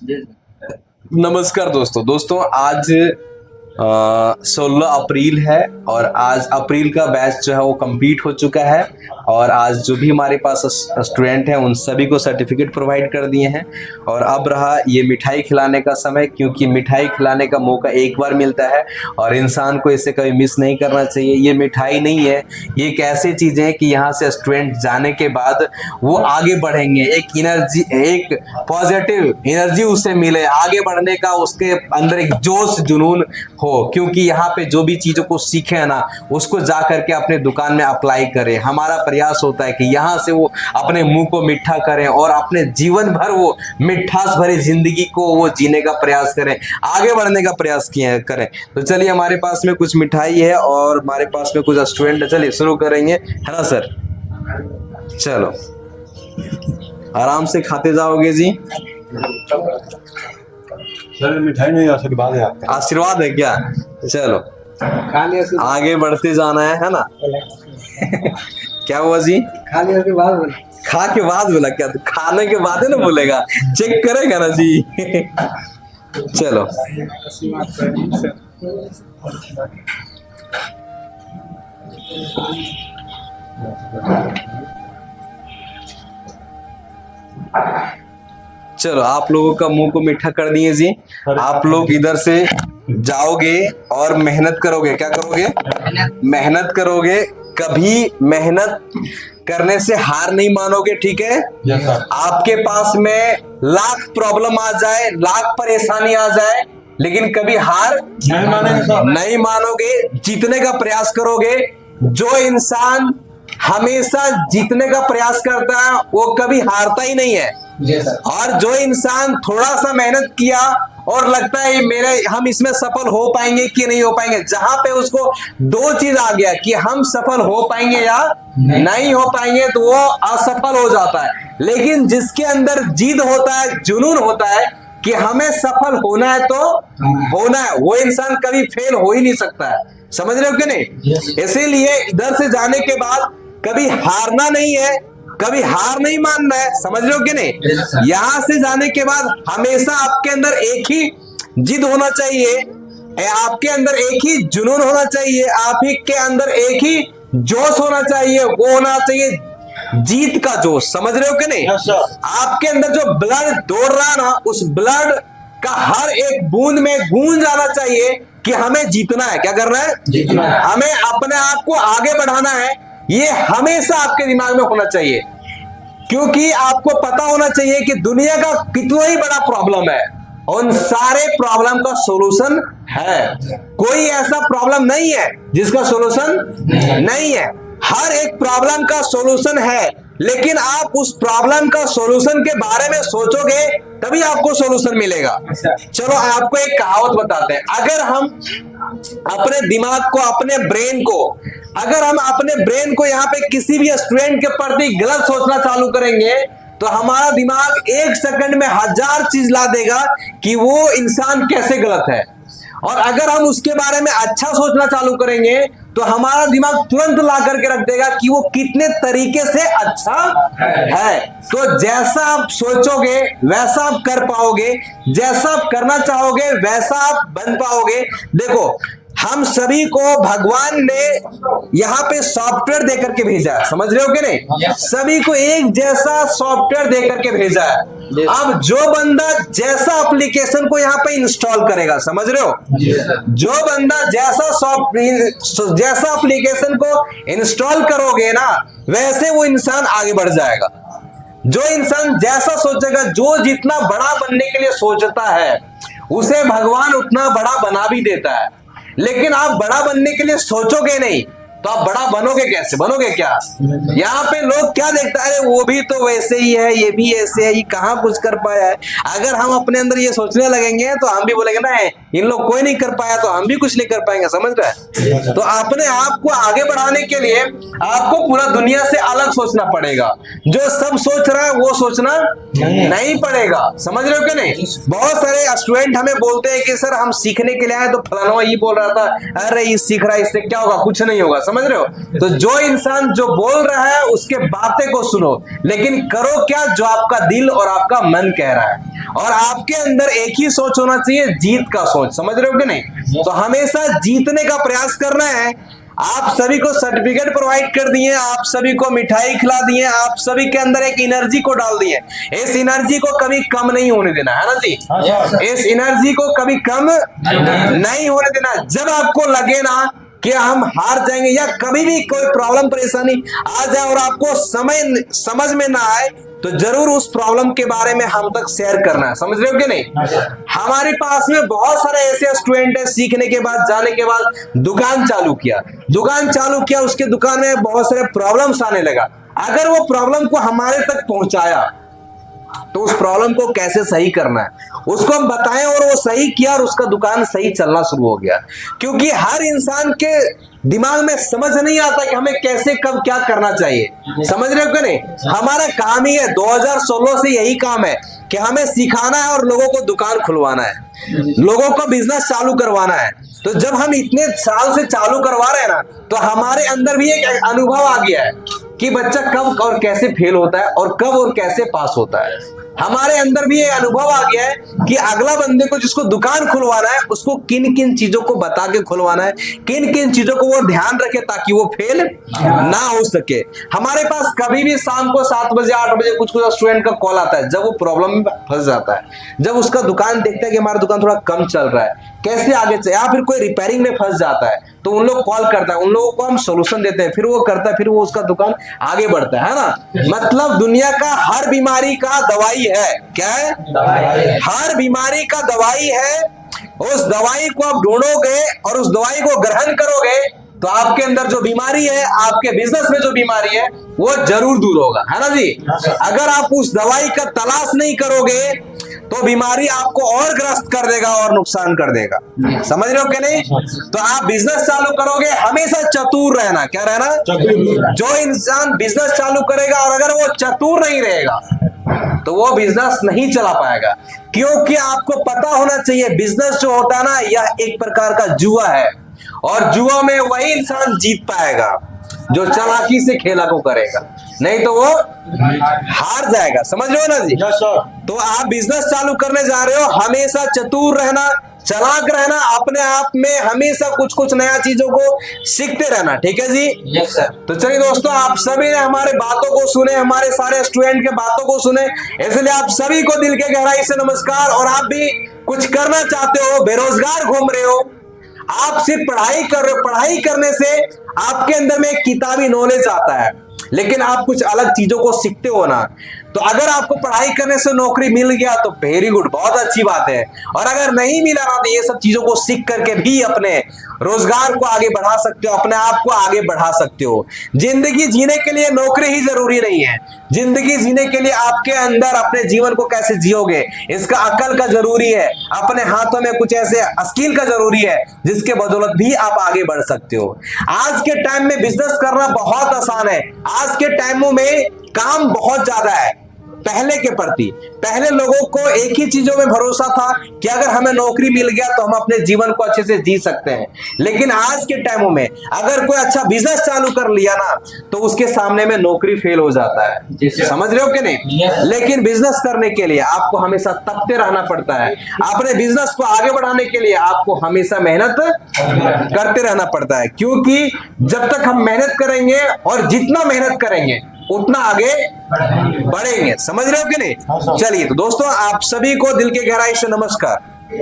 नमस्कार दोस्तों आज 16 अप्रैल है और आज अप्रैल का बैच जो है वो कंप्लीट हो चुका है और आज जो भी हमारे पास स्टूडेंट हैं उन सभी को सर्टिफिकेट प्रोवाइड कर दिए हैं। और अब रहा ये मिठाई खिलाने का समय, क्योंकि मिठाई खिलाने का मौका एक बार मिलता है और इंसान को इसे कभी मिस नहीं करना चाहिए। ये मिठाई नहीं है, ये एक ऐसी चीज़ है कि यहाँ से स्टूडेंट जाने के बाद वो आगे बढ़ेंगे, एक एनर्जी, एक पॉजिटिव एनर्जी उसे मिले आगे बढ़ने का, उसके अंदर एक जोश जुनून हो, क्योंकि यहाँ पे जो भी चीजों को सीखे ना उसको जा करके अपने दुकान में अप्लाई करें। हमारा प्रयास होता है कि यहाँ से वो अपने मुंह को मीठा करें और अपने जीवन भर वो मिठास भरी जिंदगी को वो जीने का प्रयास करें, आगे बढ़ने का प्रयास करें। तो चलिए, हमारे पास में कुछ मिठाई है और हमारे पास में कुछ स्टूडेंट है, चलिए शुरू करेंगे, है ना सर? चलो आराम से खाते जाओगे जी। सर मिठाई नहीं, आशीर्वाद है आपका। आशीर्वाद है क्या? चलो आगे बढ़ते जाना है ना? क्या हुआ जी? खाने के बाद बोला, खा के बाद बोला क्या? तो खाने के बाद है ना बोलेगा, चेक करेगा ना जी। चलो चलो आप लोगों का मुंह को मीठा कर दिए जी। आप लोग इधर से जाओगे और मेहनत करोगे। क्या करोगे? मेहनत करोगे। कभी मेहनत करने से हार नहीं मानोगे, ठीक है? आपके पास में लाख प्रॉब्लम आ जाए, लाख परेशानी आ जाए, लेकिन कभी हार नहीं मानोगे, जीतने का प्रयास करोगे। जो इंसान हमेशा जीतने का प्रयास करता है वो कभी हारता ही नहीं है। और जो इंसान थोड़ा सा मेहनत किया और लगता है हम इसमें सफल हो पाएंगे कि नहीं हो पाएंगे, जहां पे उसको दो चीज आ गया कि हम सफल हो पाएंगे या नहीं हो पाएंगे, तो वो असफल हो जाता है। लेकिन जिसके अंदर जिद होता है, जुनून होता है कि हमें सफल होना है तो होना है, वो इंसान कभी फेल हो ही नहीं सकता है। समझ रहे हो कि नहीं? इसीलिए इधर से जाने के बाद कभी हारना नहीं है, कभी हार नहीं मानना है। समझ रहे हो कि नहीं? यहां से जाने के बाद हमेशा आपके अंदर एक ही जिद होना चाहिए, आपके अंदर एक ही जुनून होना चाहिए, आप ही के अंदर एक ही जोश होना चाहिए, वो होना चाहिए जीत का जोश। समझ रहे हो कि नहीं? आपके अंदर जो ब्लड दौड़ रहा ना, उस ब्लड का हर एक बूंद में गूंज जाना चाहिए कि हमें जीतना है। क्या करना है? जीतना है। हमें अपने आप को आगे बढ़ाना है, ये हमेशा आपके दिमाग में होना चाहिए। क्योंकि आपको पता होना चाहिए कि दुनिया का कितना ही बड़ा प्रॉब्लम है, उन सारे प्रॉब्लम का सॉल्यूशन है। कोई ऐसा प्रॉब्लम नहीं है जिसका सॉल्यूशन नहीं है। हर एक प्रॉब्लम का सॉल्यूशन है, लेकिन आप उस प्रॉब्लम का सॉल्यूशन के बारे में सोचोगे तभी आपको सॉल्यूशन मिलेगा। चलो आपको एक कहावत बताते हैं। अगर हम अपने दिमाग को, अपने ब्रेन को, अगर हम अपने ब्रेन को यहाँ पे किसी भी स्टूडेंट के प्रति गलत सोचना चालू करेंगे तो हमारा दिमाग एक सेकंड में 1000 चीज ला देगा कि वो इंसान कैसे गलत है। और अगर हम उसके बारे में अच्छा सोचना चालू करेंगे तो हमारा दिमाग तुरंत ला करके रख देगा कि वो कितने तरीके से अच्छा है। तो जैसा आप सोचोगे वैसा आप कर पाओगे, जैसा आप करना चाहोगे वैसा आप बन पाओगे। देखो, हम सभी को भगवान ने यहाँ पे सॉफ्टवेयर देकर के भेजा है। समझ रहे हो कि नहीं? सभी को एक जैसा सॉफ्टवेयर देकर के भेजा है। अब जो बंदा जैसा एप्लीकेशन को यहाँ पे इंस्टॉल करेगा, समझ रहे हो, जो बंदा जैसा एप्लीकेशन को इंस्टॉल करोगे ना, वैसे वो इंसान आगे बढ़ जाएगा। जो इंसान जैसा सोचेगा, जो जितना बड़ा बनने के लिए सोचता है उसे भगवान उतना बड़ा बना भी देता है। लेकिन आप बड़ा बनने के लिए सोचोगे नहीं तो आप बड़ा बनोगे कैसे? बनोगे क्या? यहाँ पे लोग क्या देखता है, अरे वो भी तो वैसे ही है, ये भी ऐसे है, ये कहाँ कुछ कर पाया है। अगर हम अपने अंदर ये सोचने लगेंगे तो हम भी बोलेंगे ना, इन लोग कोई नहीं कर पाया तो हम भी कुछ नहीं कर पाएंगे। समझ रहे हैं? तो अपने आप को आगे बढ़ाने के लिए आपको पूरा दुनिया से अलग सोचना पड़ेगा। जो सब सोच रहा है वो सोचना नहीं पड़ेगा। समझ रहे हो कि नहीं? बहुत सारे स्टूडेंट हमें बोलते हैं कि सर हम सीखने के लिए आए तो फलाना ये बोल रहा था, अरे ये सीख रहा है, इससे क्या होगा? कुछ नहीं होगा। समझ रहे हो? तो जो इंसान जो बोल रहा है उसके बातें को सुनो, लेकिन करो क्या जो आपका दिल और आपका मन कह रहा है। और आपके अंदर एक ही सोच होना चाहिए, जीत का सोच, समझ रहे हो कि नहीं? तो हमेशा जीतने का प्रयास करना है। आप सभी को सर्टिफिकेट प्रोवाइड कर दिए, आप सभी को मिठाई खिला दिए, आप सभी के अंदर एक एनर्जी को डाल दिए। इस एनर्जी को कभी कम नहीं होने देना, है ना जी? इस एनर्जी को कभी कम नहीं होने देना। जब आपको लगे ना कि हम हार जाएंगे या कभी भी कोई प्रॉब्लम परेशानी आ जाए और आपको समझ में ना आए, तो जरूर उस प्रॉब्लम के बारे में हम तक शेयर करना है। समझ रहे हो कि नहीं? हमारे पास में बहुत सारे ऐसे स्टूडेंट है, सीखने के बाद, जाने के बाद दुकान चालू किया, उसके दुकान में बहुत सारे प्रॉब्लम्स आने लगा। अगर वो प्रॉब्लम को हमारे तक पहुंचाया तो उस प्रॉब्लम को कैसे सही करना है उसको हम बताएं, और वो सही किया और उसका दुकान सही चलना शुरू हो गया। क्योंकि हर इंसान के दिमाग में समझ नहीं आता कि हमें कैसे कब क्या करना चाहिए। समझ रहे हो कि नहीं? हमारा काम ही है, 2016 से यही काम है कि हमें सिखाना है और लोगों को दुकान खुलवाना है, लोगों को बिजनेस चालू करवाना है। तो जब हम इतने साल से चालू करवा रहे हैं ना, तो हमारे अंदर भी एक अनुभव आ गया है कि बच्चा कब और कैसे फेल होता है और कब और कैसे पास होता है। हमारे अंदर भी ये अनुभव आ गया है कि अगला बंदे को जिसको दुकान खुलवाना है उसको किन किन चीजों को बता के खुलवाना है, किन किन चीजों को वो ध्यान रखे ताकि वो फेल ना हो सके। हमारे पास कभी भी शाम को 7 बजे 8 बजे कुछ स्टूडेंट का कॉल आता है, जब वो प्रॉब्लम में फंस जाता है, जब उसका दुकान देखता है कि हमारा दुकान थोड़ा कम चल रहा है, कैसे आगे चले, या फिर कोई रिपेयरिंग में फंस जाता है, तो उन लोग कॉल करता है, उन लोगों को हम सोल्यूशन देते हैं, फिर वो करता है, फिर वो उसका दुकान आगे बढ़ता है ना? मतलब दुनिया का हर बीमारी का दवाई है। क्या है? हर बीमारी का दवाई है। उस दवाई को आप ढूंढोगे और उस दवाई को ग्रहण करोगे तो आपके अंदर जो बीमारी है, आपके बिजनेस में जो बीमारी है, वो जरूर दूर होगा, है ना जी? अगर आप उस दवाई का तलाश नहीं करोगे तो बीमारी आपको और ग्रस्त कर देगा और नुकसान कर देगा। समझ रहे हो कि नहीं? तो आप बिजनेस चालू करोगे, हमेशा चतुर रहना। क्या रहना? जो इंसान बिजनेस चालू करेगा और अगर वो चतुर नहीं रहेगा तो वो बिजनेस नहीं चला पाएगा। क्योंकि आपको पता होना चाहिए बिजनेस जो होता है ना, यह एक प्रकार का जुआ है, और जुआ में वही इंसान जीत पाएगा जो चालाकी से खेला को करेगा, नहीं तो वो हार जाएगा। समझ रहे हो ना जी? तो आप बिजनेस चालू करने जा रहे हो, हमेशा चतुर रहना, चालाक रहना, अपने आप में हमेशा कुछ नया चीजों को सीखते रहना। ठीक है जी? Yes sir. तो चलिए दोस्तों, आप सभी ने हमारे बातों को सुने, हमारे सारे स्टूडेंट के बातों को सुने, इसलिए आप सभी को दिल के गहराई से नमस्कार। और आप भी कुछ करना चाहते हो, बेरोजगार घूम रहे हो, आप सिर्फ पढ़ाई कर रहे हो, पढ़ाई करने से आपके अंदर में किताबी नॉलेज आता है, लेकिन आप कुछ अलग चीजों को सीखते हो ना। तो अगर आपको पढ़ाई करने से नौकरी मिल गया तो वेरी गुड, बहुत अच्छी बात है। और अगर नहीं मिला ना, तो ये सब चीजों को सीख करके भी अपने रोजगार को आगे बढ़ा सकते हो, अपने आप को आगे बढ़ा सकते हो। जिंदगी जीने के लिए नौकरी ही जरूरी नहीं है। जिंदगी जीने के लिए आपके अंदर अपने जीवन को कैसे जियोगे, इसका अकल का जरूरी है। अपने हाथों में कुछ ऐसे स्किल का जरूरी है जिसके बदौलत भी आप आगे बढ़ सकते हो। आज के टाइम में बिजनेस करना बहुत आसान है। आज के टाइमों में काम बहुत ज्यादा है पहले के प्रति। पहले लोगों को एक ही चीजों में भरोसा था कि अगर हमें नौकरी मिल गया तो हम अपने जीवन को अच्छे से जी सकते हैं। लेकिन आज के टाइमों में अगर कोई अच्छा बिजनेस चालू कर लिया ना, तो उसके सामने में नौकरी फेल हो जाता है। समझ रहे हो कि नहीं? लेकिन बिजनेस करने के लिए आपको हमेशा तपते रहना पड़ता है। अपने बिजनेस को आगे बढ़ाने के लिए आपको हमेशा मेहनत करते रहना पड़ता है। क्योंकि जब तक हम मेहनत करेंगे और जितना मेहनत करेंगे उतना आगे बढ़ेंगे। समझ रहे हो कि नहीं? चलिए, तो दोस्तों आप सभी को दिल के गहराई से नमस्कार।